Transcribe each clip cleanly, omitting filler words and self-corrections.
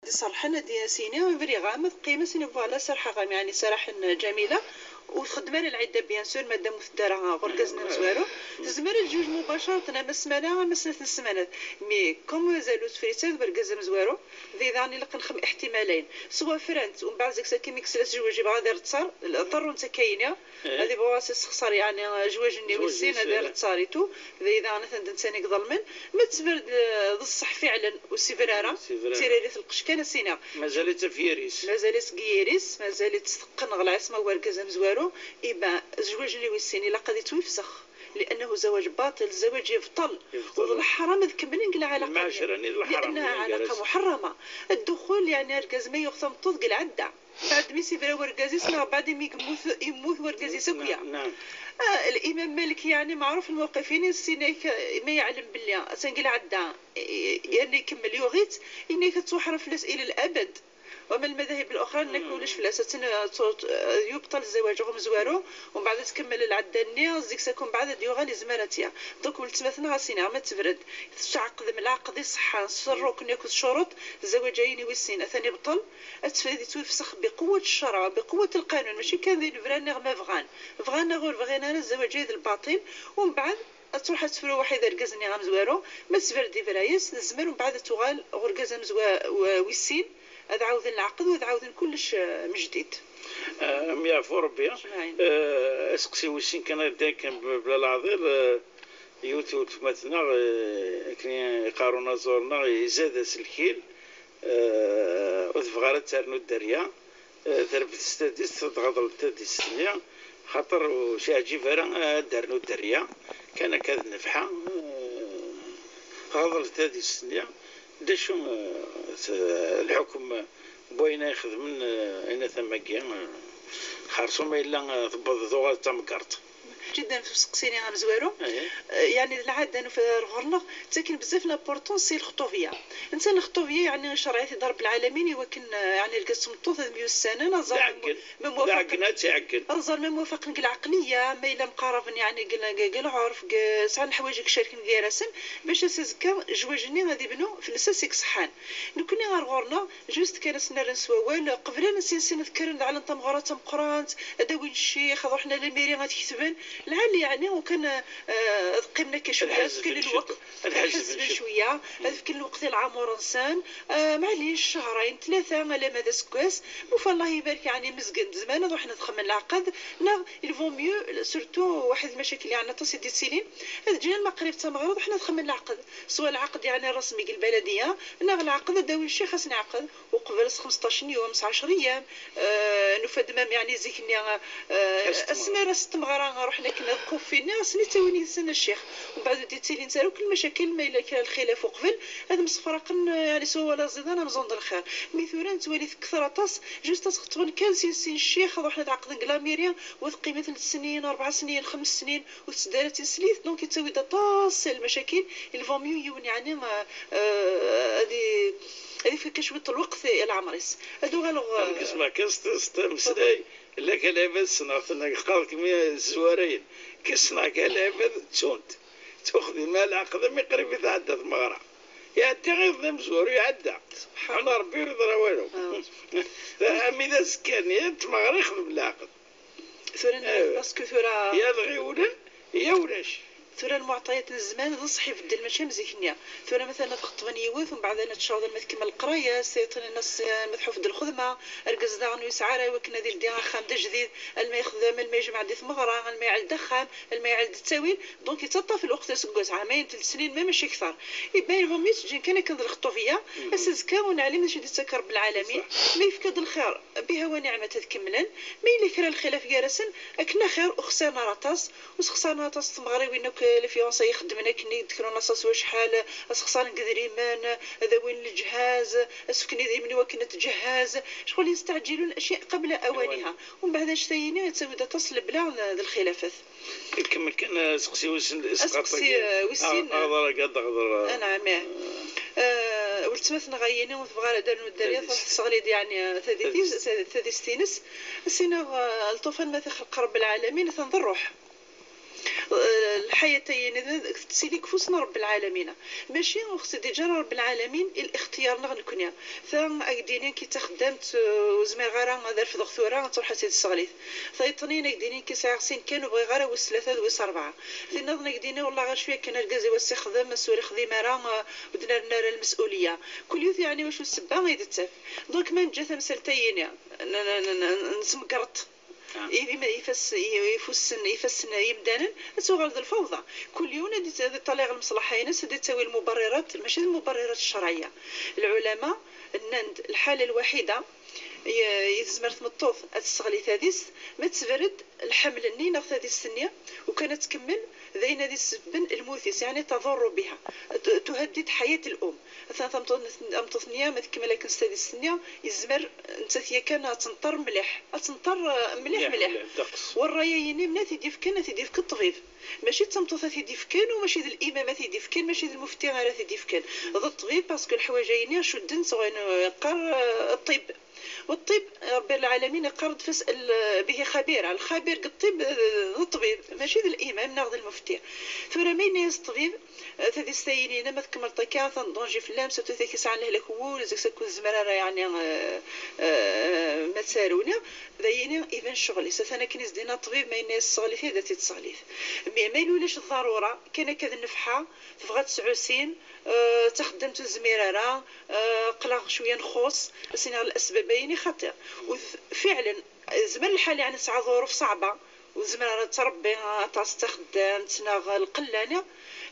صراحة ديال سينا فري غامض قيمة سينا فوالا صراحة غام يعني صراحة جميلة وخدمة العدة بيان سور مادام مفدرة غرقزنا مزوارو تزمر الجوج مباشرة ما سمانة ما سنة السمانات مي كوم زالو تفريتات برقزة مزوارو ذي ذاني لقى نخم احتمالين سوا فرانت ومن بعد زيك ساكي ميكسلاس جواجي بغا دار تصار اضطروا نتا كاينه هذه بواسس خسر يعني جواج النيوسين دار تصاريتو ذي ذاني ثاني ظلمن ما تزبر الصح فعلا وسيفرارا تيري القش كان سينا مازالت فيريس مازالت كييريس مازالت تقن غلاس ما ورقزة مزوارو إبا زواج اللي ويسيني لا قد يتوفسخ لأنه زواج باطل زواج يبطل والحرام ذكملين قل علاقة لأنها علاقة محرمة الدخول يعني ركز ما يختم طوق العدة بعد ميسي برا ورقازي سنا بعد يموت ورقازي سكويا نعم الإمام مالك يعني معروف الموقفين السينيك ما يعلم بالله سنقل عدة يعني يكمل يغيت إنك توحر فلس إلى الأبد ومن المذاهب الاخرى انك ولش فلاسه يبطل الزواج غم زوارو ومن بعد تكمل العدانيه زيك ساكون بعد ديوغالي زمانتيا دوك ولتمثنا غاسينا ما تفرد تعقد من العقد صحه سروك ياكل شروط الزواجين ويسين ثاني بطل اتفادي توفسخ بقوه الشرع بقوه القانون ماشي كان ذي الفران ما فغان غير بغينا الزواج الباطل ومن بعد تروح تفرو واحد رقزني غام زوارو ما تفردي فرايس الزمان ومن بعد تغال غرقزه ويسين هذا عاوذن العقد وهذا عاوذن كلش من جديد. ميا فوربيا اسقسي وشين كان كان بلا العظير يوتيوب مثلا كان يقارونا زورنا يزاد سلكيل وذفغارة تارنو الدريا ضربت ستاديس تغضل تاديس خاطر وشي عجيب راه دارنو الدريا كان كذا نفحة غضل تاديس دشو الحكم بوينا ياخذ من اين ثماكيا خارصو ما الا ضبط ذوغا تمكرت جدا في سقسيني غير زوارو يعني العاده انه في الغرنق تاكن بزاف لابورطون سي الخطوبيه انسان الخطوبيه يعني شرعيه ضرب العالمين ولكن يعني القسم طوث 100 سنه نظر نظر ما موافق العقليه ما الا مقارب يعني قال عرف سعى حوايجك شاركين رسم باش تزكى جواجني غادي بنو في الاساس صحان كنا غير غورنا جوست كان سنار نسوال قبل نسين نذكر على تمغرات مقرانت داوي الشيخ رحنا للميري غتكتبن العالي يعني وكان قمنا كشويه كان الوقت الحزب شويه كان الوقت العمر انسان معليش شهرين ثلاثه على مدى سكواس وفا الله يبارك يعني مزقن زمان وحنا دخلنا العقد نا الفون ميو سورتو واحد المشاكل يعني تصي دي سيلين جينا المغرب تمغرب وحنا دخلنا العقد سواء العقد يعني الرسمي البلديه نا العقد داوي الشيخ خاصني عقد وقبل 15 يوم 19 ايام نفد مام يعني زيكني اسماء راس تمغرا رحنا كنا كوفينا سني تاوني سنه الشيخ ومن بعد ديتي نسالو كل المشاكل ما الا كان الخلاف وقبل هذا مصفرقن يعني سوا ولا زيدنا مزون الخير مثلا تولي كثر طاس جوست تخطبن كان سين الشيخ رحنا تعقد كلاميريا وقيمه 3 سنين 4 سنين 5 سنين وتدارت سليت دونك تسوي طاس المشاكل الفوميو يون يعني هذه في كشويه الوقت العمريس هذو غالو كسمع كاستمسداي لا كلابس نعطينا قال كمية الزوارين كسنا كلابس تشونت تاخذي مال عقد ما يقرب يتعدى المغرب يعدي غير مزور يعدى سبحان ربي يرضى والو امي ذا سكان تمغرب ياخذ بالعقد ثورة باسكو ثورة يا ضغيولا يا ولاش ثورة المعطيات الزمان نصحي في الدل ماشي مزيكنيا ثورة مثلا تخطبني يوث ومن بعد انا تشاور ما تكمل القرايه سيطني الناس مدحوف ديال الخدمه اركز داغنو يسعى وكنا ديال ديال خام جديد الماء يخدم الماء يجمع ديال مغرى الماء يعلد دخان الماء يعلد التاويل دونك يتطا في الوقت سكوت عامين 3 سنين ما ماشي كثر يبان لهم يتجي كان كنض الخطوبيه اساسكا ونعلم نشي تسكر بالعالمين ما يفقد الخير بها ونعمه تكملن ما الا كان الخلاف جالسن اكنا خير وخسرنا راطاس وخسرنا راطاس المغربي الفيونسي يخدمنا كني يذكروا نصاص وشحال اسخصان قدريمان هذا وين الجهاز اسكني ديما وكنا تجهز شغل يستعجلوا الاشياء قبل اوانها ومن بعد ثاني تسوي تصل بلا الخلافات كمل كان سقسي وسن سقسي وسن هضر نعم ولتمثنا غيني وتبغى داروا الدريه صغليد يعني ثادي ستينس سينا الطوفان ما تخلق رب العالمين تنظر روح الحياة تسيلي كفوسنا رب العالمين ماشي اختي ديجا رب العالمين الاختيار نغنكنيا فاقدينين كي تخدمت وزمير غير هذا في دكتوراه تروح تستغليت فيطنين اقدينين كي ساعسين كانوا بغي غير وس ثلاثه وس اربعه في نظن اقدينا والله غير شويه كان الكازي وسي خدم مسؤول خديمه راه ودنا لنا المسؤوليه كل يوث يعني واش السبه غير تتف دونك ما جات مسالتين نسمكرت يفسن يمدانا تغلظ الفوضى كل يوم هذه طليق المصلحه ناس تسوي المبررات ماشي المبررات الشرعيه العلماء النند الحاله الوحيده يزمر ثمطوط تستغلي ثاديس ما تفرد الحمل النين ثادي السنيه وكانت تكمل ذين هذه السبن الموثس يعني تضر بها تهدد حياه الام امتصنيه ما تكمل لكن ستادي السنيه يزمر نتاثيا كان تنطر مليح مليح والرايين منات يديفكن الطبيب ماشي تمطوط يديفكن وماشي ذا الامامه يديفكن ماشي ذا المفتي غير يديفكن هذا الطبيب باسكو الحوايجين شدن صغير يقر الطب والطب رب العالمين قرض فاسأل به خبير الخبير الطب الطبيب ماشي ذا الامام ناخذ المفتي ثورة ما يناس الطبيب هذه السينين ما تكمل طكا ضونجي في اللامسه تثكس على لك هو زك سكون زمراره يعني ما تسالونا ذايني اذا شغلي انا كنيز دينا الطبيب ما يناس صغلي في ذاتي تصغليث ما يلولاش الضروره كان كذا النفحه تبغى 9 سنين تخدمت الزميراره قلق شويه نخوص بس الاسبابين خطير وفعلا زمان الحال يعني 9 ظروف صعبه وزميراره تربي تستخدم تناغ القلانه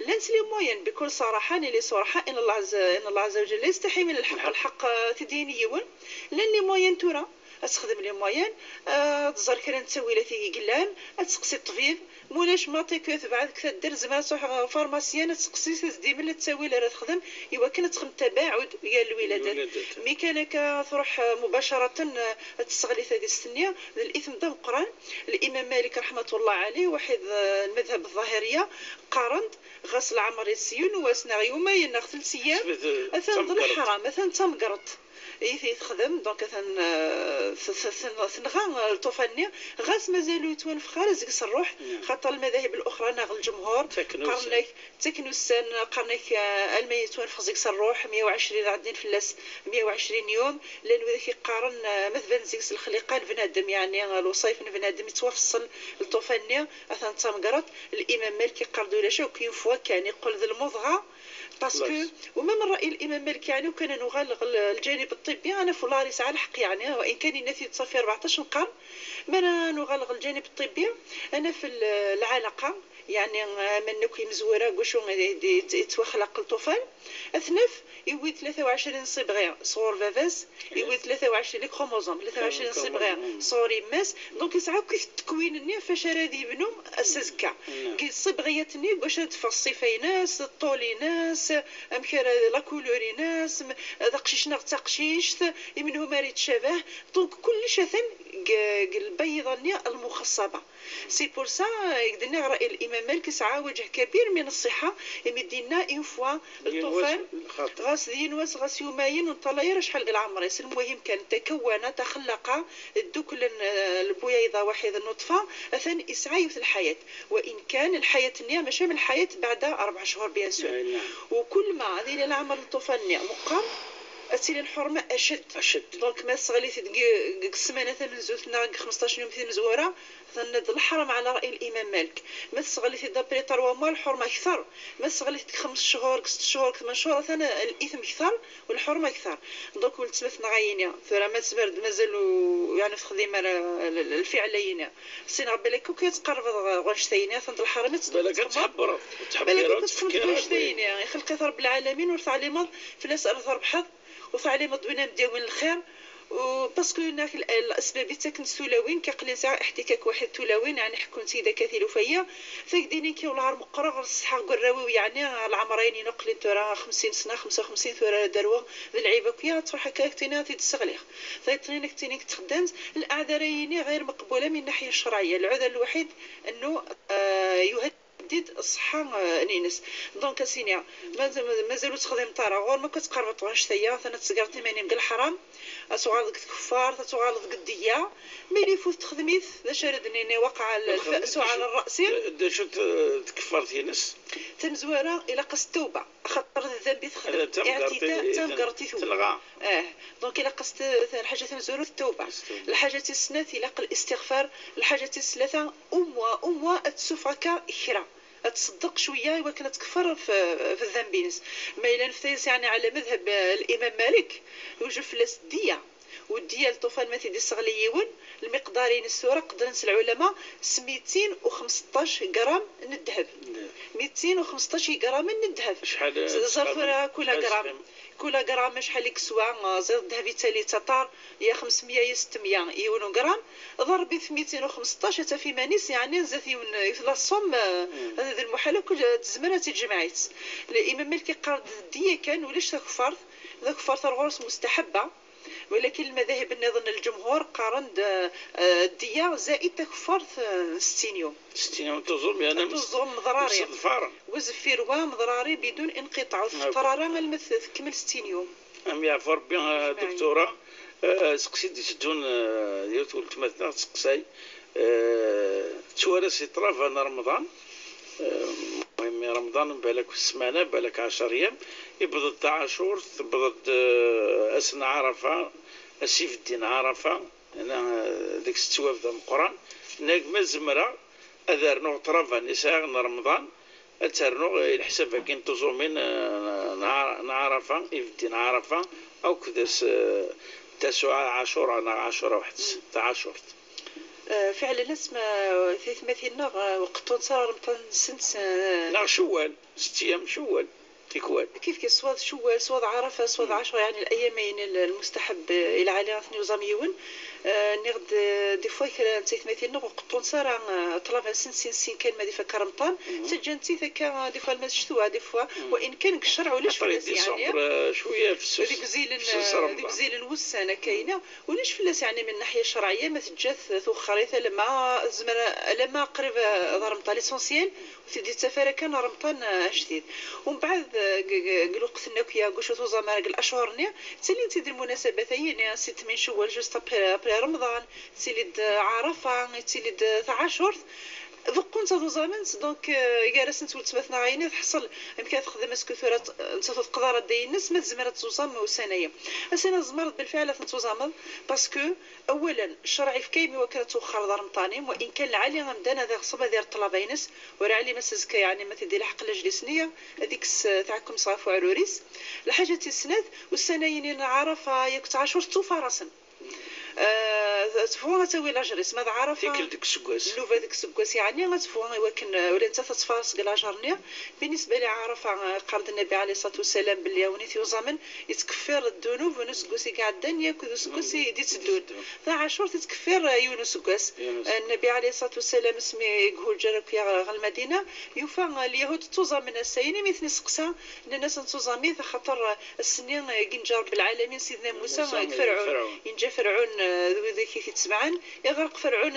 لا نسلي موين بكل صراحه لي صراحه ان الله عز وجل لا يستحي من الحق تديني يون لاني موين تورا استخدم لي موين تزار كان تسوي لي قلان تسقسي الطبيب مولاش ما تيكوث بعد كدير زعما صح فارماسيان تسقسي تزدي من تسوي لها تخدم ايوا كانت تخدم تباعد ويا الولادات مي كانك تروح مباشره تستغلي هذه السنيه الاثم ذا القران الامام مالك رحمه الله عليه واحد المذهب الظاهريه قارند غسل عمر السيون واسنا يومين ناخذ سيام مثلا الحرام مثلا تمقرط يخدم دونك ثنغا الطوفاني غاس مازالو يتوانفخار زيك الروح خاطر المذاهب الاخرى ناغ الجمهور قرنك تكنوسان قرنك المي يتوانفخ زيك الروح 120 عدين في اللاس 120 يوم لانه ذاك يقارن مثلا زيك الخليقان بنادم يعني الوصيف بنادم يتوفصل الطوفاني اثن تمقرط الامام مالك يقردو لا شو كاين فوا كان يقول ذا المضغه باسكو وما من راي الامام مالك يعني وكان نغالغ الجانب الطبي انا فلاري ساعه الحق يعني وان كان الناس تصفي 14 قرن ما انا نغالغ الجانب الطبي انا في العلاقه يعني منك مزوره قشو يتوخلق الطفل اثنف يوي 23 صبغه صور فافاس يوي 23 كروموزوم 23 صبغه صور يماس دونك يسعى كيف التكوين النيا فاش رادي بنو السزكا كي الصبغيات النيا واش تفصفي ناس الطولي ناس امكر لا كولوري ناس دقشيش نغتقشيش منهم ماري تشابه دونك كل شثن البيضه النيا المخصبه سي بور سا يقدرنا راي الامام مالك سعى وجه كبير من الصحه يمدينا اون فوا الطفل غاس دينواس غاس يومين ونطلع شحال العمر المهم كان تكون تخلق الدكل البويضه واحد النطفه اثن يسعى في الحياه وان كان الحياه النيا ماشي من الحياه بعد 4 شهور بيان سور وكل ما هذه العمر الطفل النيا مقام أتيلي الحرمة أشد دونك ما صغليت السمانة ثمنزوثنا 15 يوم في مزورة ثند الحرم على رأي الإمام مالك ما صغليت دابري 3 موا الحرمة أكثر ما صغليت 5 شهور 6 شهور 8 شهور ثنا الإثم أكثر والحرمة أكثر دونك ولت مثل غاينيا ثرا ما تبرد مازالوا يعني في خدمة الفعليين سين ربي لك كي تقرب غنشتينيا ثند الحرمة بالك تحبرت تحبرت خلقت رب العالمين ورفع لي مض فلاس أرث ربحض وفعلي مضبنا نديو من الخير وباسكو هناك الاسباب تاكن سولاوين كقلي ساعه احتكاك واحد تلاوين يعني حكون سيده كثير فيا فقديني كي والله مقرغ الصحه قراوي يعني العمرين نقلي ترى 50 سنه 55 ترى دروه العيبه كيا تروح هكاكتينا تتسغلي فيطرينك تينيك تخدمت الاعذارين غير مقبوله من الناحيه الشرعيه العذر الوحيد انه يهدد ديد الصحه نينس. دونك اسينيا مازالو تخدم طارا غور ما كتقرب واش ثيا ثنا تسقرتي ماني من الحرام اسوغال كفار تسوغال قديه ملي فوت تخدميت ذا شردني وقع الفأس على الراس شو تكفرتي نس تمزوره الى قص التوبه خاطر الذنب تخدم اعتداء تمقرتي تلغى دونك الى قصت الحاجه تمزوره التوبه الحاجه السنات الى الاستغفار الحاجه الثلاثه اموا تسفك اخرى تصدق شويه وكنا تكفر في الذنبينس ما الا نفتيس يعني على مذهب الامام مالك يوجب فلاس الديه والديه الطوفان ما تيدي صغليون المقدارين السوره قدر العلماء 215 غرام من الذهب 215 غرام من الذهب شحال زرفرا كل غرام شحال يكسوا زير الذهب تالي تطار يا 500 يا 600 يونو غرام ضربي في 215 حتى في مانيس يعني زاتي لا الصوم هذا المحاله كل تزمره تجمعات الامام مالك قال الديه كان ولاش تكفر ذاك فرط الغرس مستحبه ولكن المذاهب نظن الجمهور قارن الدية زائد تكفر 60 يوم 60 يوم تظلم يعني تظلم ضراري وزفير ومضراري بدون انقطاع الفطرارة المثل كمل 60 يوم أم يعفو ربي دكتورة سقسيت تدون يوتول تمثنا تسقسي توارس يطراف أنا رمضان المهم رمضان بالك في السمانة بالك 10 أيام يبدأ عاشور تبدأ أسن عرفة أسيف الدين عرفة أنا ديك ستواف ذا القرآن نجم الزمرة أذرنو طرفا نساء رمضان أترنو الحساب كين تزومين نعرفة الدين عرفة أو كدس تسعة عاشور أنا عاشور واحد تعاشور فعلا اسمه مثلنا وقت صار رمضان سنت لا شوال 6 أيام شوال تكوال كيف صواد شوال صواد عرفة صواد 10 يعني الأيامين المستحب إلى على نظاميون نغد دي فوا نسيت مثلنا وقت صار طلب سن كان ما دي فكر رمضان سجنتي ثكا دي فوا المسجد دي فوا وإن كان الشرع ولاش فلاس يعني شوية في السوس ديك زيل وسانة كاينة ولاش فلاس يعني من الناحية الشرعية ما تجاث ثوخريثة لما قريب رمضان ليسونسيال وتدي السفارة كان رمضان جديد ومن بعد قالوا قتلنا كيا قشو توزا الاشهر نيا تسالي انت المناسبه هي 6 من شوال جوست ابري رمضان تسالي عرفه تسالي عاشور ذقون تزامنت دونك جالس نتول تمثنا عيني تحصل يمكن تخدم اسكثورات انت تقدر دي الناس ما تزمرت توزام وسنيه اسنا زمرت بالفعل توزام باسكو اولا الشرع في كيمي وكانت توخر رمضاني وان كان العالي غمدان هذا خصبه ديال الطلبينس ورا علي مسزك يعني ما تدي الحق لجلسنيه هذيك تاعكم صافو عروريس الحاجه السنات والسنين عرفه ياك تعاشر توفرسن تفوها تاوي لاجريس ماذا عارفه ديك السكواس لوفا ديك السكواس يعني غتفوها ولكن ولا انت تتفارس لاجرنيا بالنسبه لي عارفه قرض النبي عليه الصلاه والسلام باللي ونيت يوزمن يتكفر الذنوب ونسكوسي كاع الدنيا كوسكوسي ديت الدود ذا عاشور تتكفر يونسكواس النبي عليه الصلاه والسلام اسمي يقول جرك يا المدينه يوفى اليهود توزمن السيني مثل سقسا الناس توزمي خاطر السنين كنجار بالعالمين سيدنا موسى فرعون ينجا فرعون ذيك تسمعن يغرق فرعون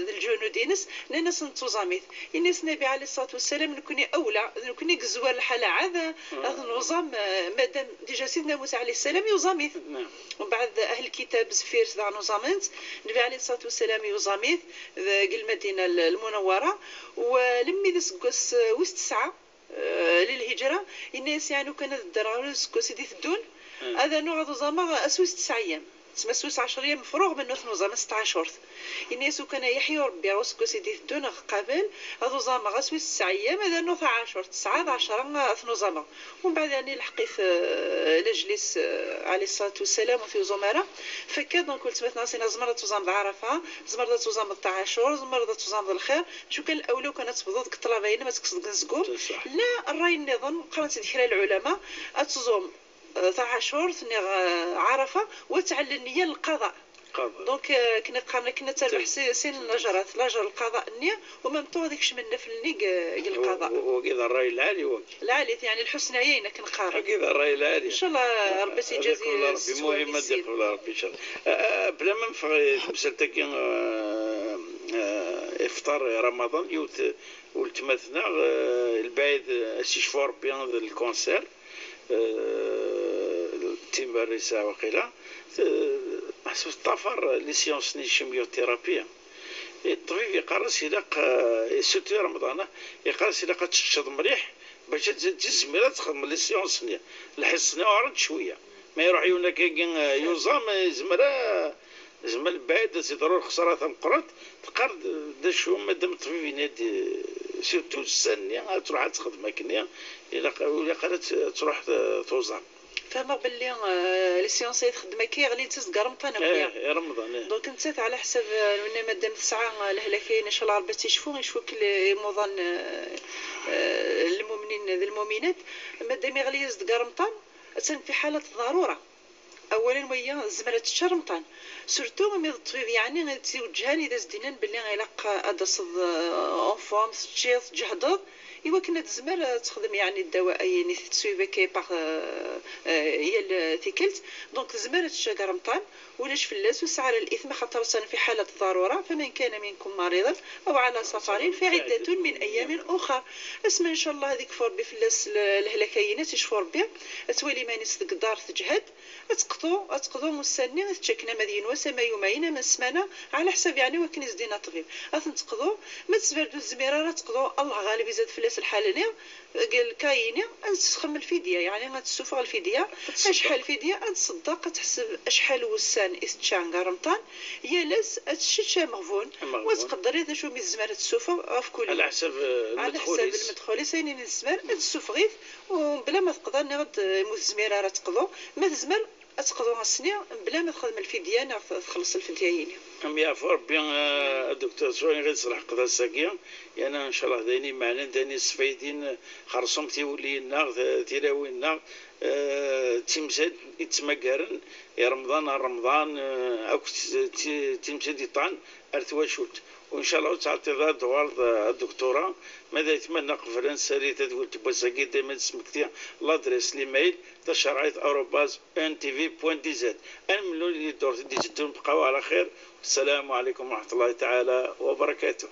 الجنودينس لناس نتوزاميت الناس النبي عليه الصلاه والسلام نكوني اولى نكوني كزوار الحاله عاده هذا النظام مادام ديجا سيدنا موسى عليه السلام يوزاميت ومن بعد اهل الكتاب زفير ذا نظامات النبي عليه الصلاه والسلام يوزاميت المدينه المنوره ولمي دسكوس وست ساعه للهجره الناس يعني كان الدراوس كوسيدي الدون هذا نوع نظام اسوس 9 ايام تمسوس 10 ايام مفروغ من نظام 16 الناس كان يحيوا ربي وسكو سيدي دون قبل هذو زعما غسوي 9 ايام هذا نو 10 9 10 نظام ومن بعد يعني لحقيت لجلس عليه الصلاه والسلام وفي زمره فكاد نقول تمثنا سينا زمره تزام عرفه زمره تزام 10 زمره تزام الخير شو كان الاولى كانت تفضل كطلبين ما تقصد نزقوم لا الراي النظام قرات ذكر العلماء اتزوم 10 عرفه وتعلى النيه للقضاء دونك كنا تربح سن لاجر القضاء النيه ومام طو ديك شملنا في النيق القضاء وكذا الراي العالي العالي يعني الحسن عيينا كنقارن كذا الراي العالي ان شاء الله ربي يجازي ربي مهمه ديال ربي ان شاء الله بلا ما نفغي مسالتك افطار رمضان ولتمثنا البعيد استشفى ربي الكونسير تيماريسا وقيلا حسب الطفر لي سيونس ني شيميوثيرابيا الطبيب يقرص يلاق سيرتو رمضان يقرص يلاق تشد مليح باش تزميرة تخدم لي سيونس ني الحسنة عرض شوية ما يروح يونا كاين يوزام زمر بعد ضروري خسارة مقرط تقرد دا شو مادام الطبيب ينادي سيرتو السنية تروح تخدم هكنيا إلا قالت تروح توزام فما باللي لي سيونس يخدم كي غلي تزقر رمضان يا رمضان دونك انت على حسب مادام 9 الهلاكين ان شاء الله ربي يشوفوا الموظن المؤمنين المؤمنات مادام يغلي يزقر رمضان في حالة ضرورة اولا وهي زمرة الشرمطان سورتو مي الطبيب يعني توجهاني اذا زدينا باللي غيلاق هذا صد اونفام تشيث جهض ايوا كنا تزمر تخدم يعني الدواء يعني تسويبا كي باغ هي الثيكلت دونك زمرة الشرمطان ولاش فلاس وسعر الاثم خاطر في حاله ضروره فمن كان منكم مريضا او على سفر فعده من ايام اخرى اسمع ان شاء الله هذيك فور بفلاس الهلاكينات يشفور بها تولي ماني تقدر تجهد تقضوا مستني تشكنا مدين وسما يومين من سمانه على حساب يعني وكن يزدينا طبيب تقضوا ما تسبردوا الزميره تقضوا الله غالب يزاد فلاس الحالني قال كاينه تخمم الفديه يعني غتسوفغ الفديه اشحال الفديه تصدق تحسب اشحال وسان استشان رمضان يالاس اتشيشا مغفون وتقدري ذا شو من الزمر تسوفغ في كل على حسب المدخولي ساينين الزمر تسوفغيف وبلا ما تقدر نغد الزميره راه تقضوا ما تزمر تقضوا السنه بلا ما تخدم الفديه تخلص الفديه يا فور بيان الدكتور شوي غير صلاح قضاء الساقيه يعني ان شاء الله داني معنا داني السفايدين خرصهم تيولي النار تيراوي النار تيمسد يتمكرن يا رمضان او تيمسد يطعن ارتواشوت وان شاء الله تعطي ذا دوار الدكتوره ماذا يتمنى فرنسا اللي تقول تبغى ساقي دائما سمكتي لادريس ليميل تشرعيت @ntv.dz الملول اللي دور ديجيتون بقاو على خير. السلام عليكم ورحمه الله تعالى وبركاته.